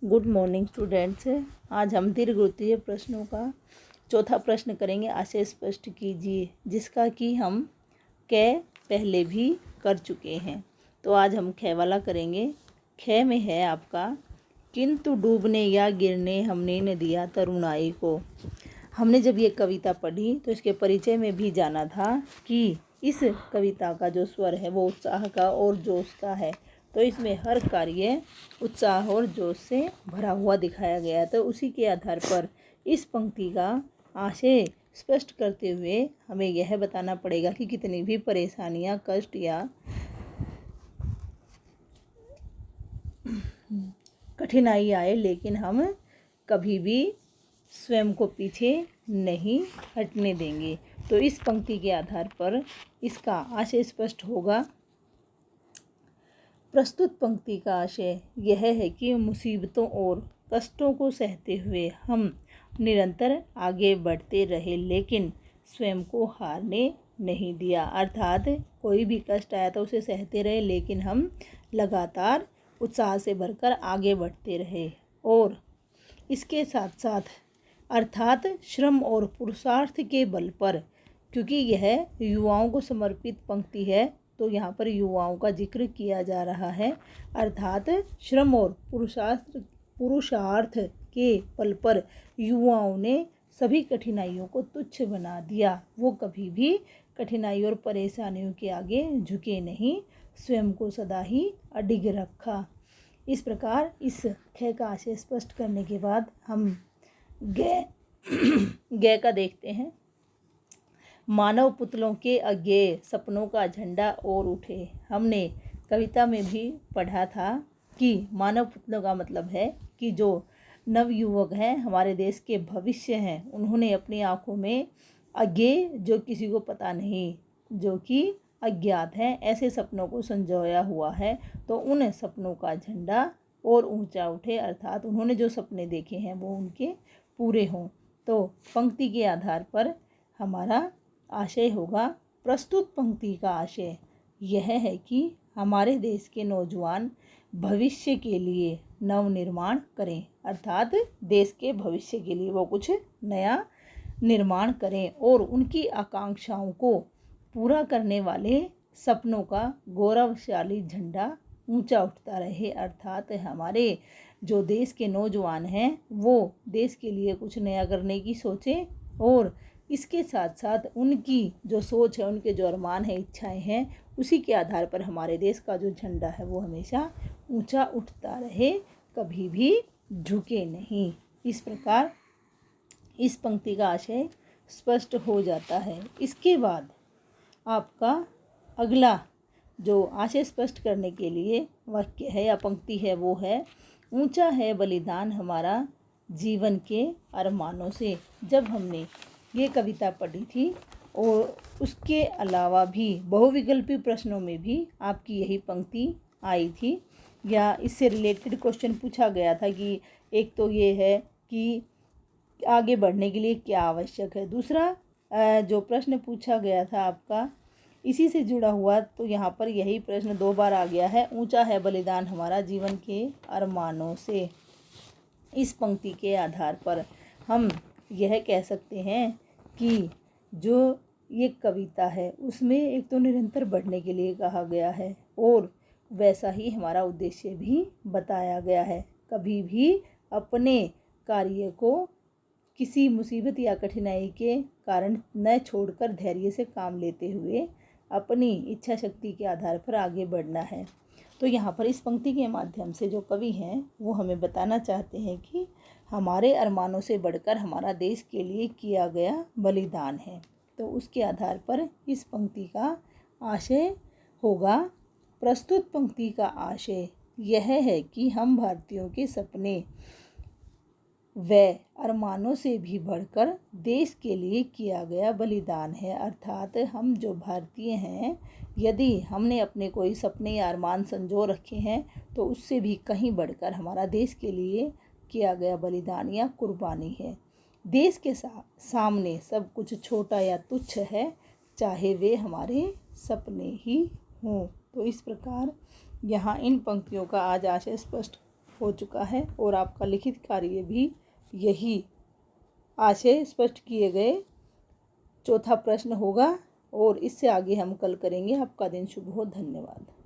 Good morning students. आज हम दीर्घवृत्तीय प्रश्नों का चौथा प्रश्न करेंगे। आशय स्पष्ट कीजिए, जिसका कि हम क पहले भी कर चुके हैं। तो आज हम ख वाला करेंगे। ख में है आपका, किंतु डूबने या गिरने हमने न दिया तरुणाई को। हमने जब ये कविता पढ़ी तो इसके परिचय में भी जाना था कि इस कविता का जो स्वर है वो उत्साह का और जोश का है। तो इसमें हर कार्य उत्साह और जोश से भरा हुआ दिखाया गया है। तो उसी के आधार पर इस पंक्ति का आशय स्पष्ट करते हुए हमें यह बताना पड़ेगा कि कितनी भी परेशानियां, कष्ट या कठिनाई आए, लेकिन हम कभी भी स्वयं को पीछे नहीं हटने देंगे। तो इस पंक्ति के आधार पर इसका आशय स्पष्ट होगा। प्रस्तुत पंक्ति का आशय यह है कि मुसीबतों और कष्टों को सहते हुए हम निरंतर आगे बढ़ते रहे, लेकिन स्वयं को हारने नहीं दिया। अर्थात कोई भी कष्ट आया तो उसे सहते रहे, लेकिन हम लगातार उत्साह से भरकर आगे बढ़ते रहे। और इसके साथ साथ अर्थात श्रम और पुरुषार्थ के बल पर, क्योंकि यह युवाओं को समर्पित पंक्ति है तो यहाँ पर युवाओं का जिक्र किया जा रहा है। अर्थात श्रम और पुरुषार्थ के बल पर युवाओं ने सभी कठिनाइयों को तुच्छ बना दिया। वो कभी भी कठिनाई और परेशानियों के आगे झुके नहीं, स्वयं को सदा ही अडिग रखा। इस प्रकार इस ख का आशय स्पष्ट करने के बाद हम ग का देखते हैं। मानव पुतलों के अज्ञेय सपनों का झंडा और उठे। हमने कविता में भी पढ़ा था कि मानव पुतलों का मतलब है कि जो नवयुवक हैं, हमारे देश के भविष्य हैं, उन्होंने अपनी आंखों में अज्ञेय, जो किसी को पता नहीं, जो कि अज्ञात हैं, ऐसे सपनों को संजोया हुआ है। तो उन सपनों का झंडा और ऊंचा उठे, अर्थात उन्होंने जो सपने देखे हैं वो उनके पूरे हों। तो पंक्ति के आधार पर हमारा आशय होगा, प्रस्तुत पंक्ति का आशय यह है कि हमारे देश के नौजवान भविष्य के लिए नव निर्माण करें। अर्थात देश के भविष्य के लिए वो कुछ नया निर्माण करें और उनकी आकांक्षाओं को पूरा करने वाले सपनों का गौरवशाली झंडा ऊंचा उठता रहे। अर्थात हमारे जो देश के नौजवान हैं वो देश के लिए कुछ नया करने की सोचें, और इसके साथ साथ उनकी जो सोच है, उनके जो अरमान है, इच्छाएं हैं, उसी के आधार पर हमारे देश का जो झंडा है वो हमेशा ऊंचा उठता रहे, कभी भी झुके नहीं। इस प्रकार इस पंक्ति का आशय स्पष्ट हो जाता है। इसके बाद आपका अगला जो आशय स्पष्ट करने के लिए वाक्य है या पंक्ति है वो है, ऊंचा है बलिदान हमारा जीवन के अरमानों से। जब हमने ये कविता पढ़ी थी और उसके अलावा भी बहुविकल्पी प्रश्नों में भी आपकी यही पंक्ति आई थी, या इससे रिलेटेड क्वेश्चन पूछा गया था कि एक तो ये है कि आगे बढ़ने के लिए क्या आवश्यक है, दूसरा जो प्रश्न पूछा गया था आपका इसी से जुड़ा हुआ, तो यहाँ पर यही प्रश्न 2 बार आ गया है, ऊंचा है बलिदान हमारा जीवन के अरमानों से। इस पंक्ति के आधार पर हम यह कह सकते हैं कि जो ये कविता है उसमें एक तो निरंतर बढ़ने के लिए कहा गया है और वैसा ही हमारा उद्देश्य भी बताया गया है। कभी भी अपने कार्य को किसी मुसीबत या कठिनाई के कारण न छोड़कर धैर्य से काम लेते हुए अपनी इच्छा शक्ति के आधार पर आगे बढ़ना है। तो यहाँ पर इस पंक्ति के माध्यम से जो कवि हैं वो हमें बताना चाहते हैं कि हमारे अरमानों से बढ़कर हमारा देश के लिए किया गया बलिदान है। तो उसके आधार पर इस पंक्ति का आशय होगा, प्रस्तुत पंक्ति का आशय यह है कि हम भारतीयों के सपने व अरमानों से भी बढ़कर देश के लिए किया गया बलिदान है। अर्थात हम जो भारतीय हैं, यदि हमने अपने कोई सपने या अरमान संजो रखे हैं तो उससे भी कहीं बढ़कर हमारा देश के लिए किया गया बलिदान या कुर्बानी है। देश के सामने सब कुछ छोटा या तुच्छ है, चाहे वे हमारे सपने ही हों। तो इस प्रकार यहाँ इन पंक्तियों का आज आशय स्पष्ट हो चुका है और आपका लिखित कार्य भी यही आशय स्पष्ट किए गए चौथा प्रश्न होगा और इससे आगे हम कल करेंगे। आपका दिन शुभ हो। धन्यवाद।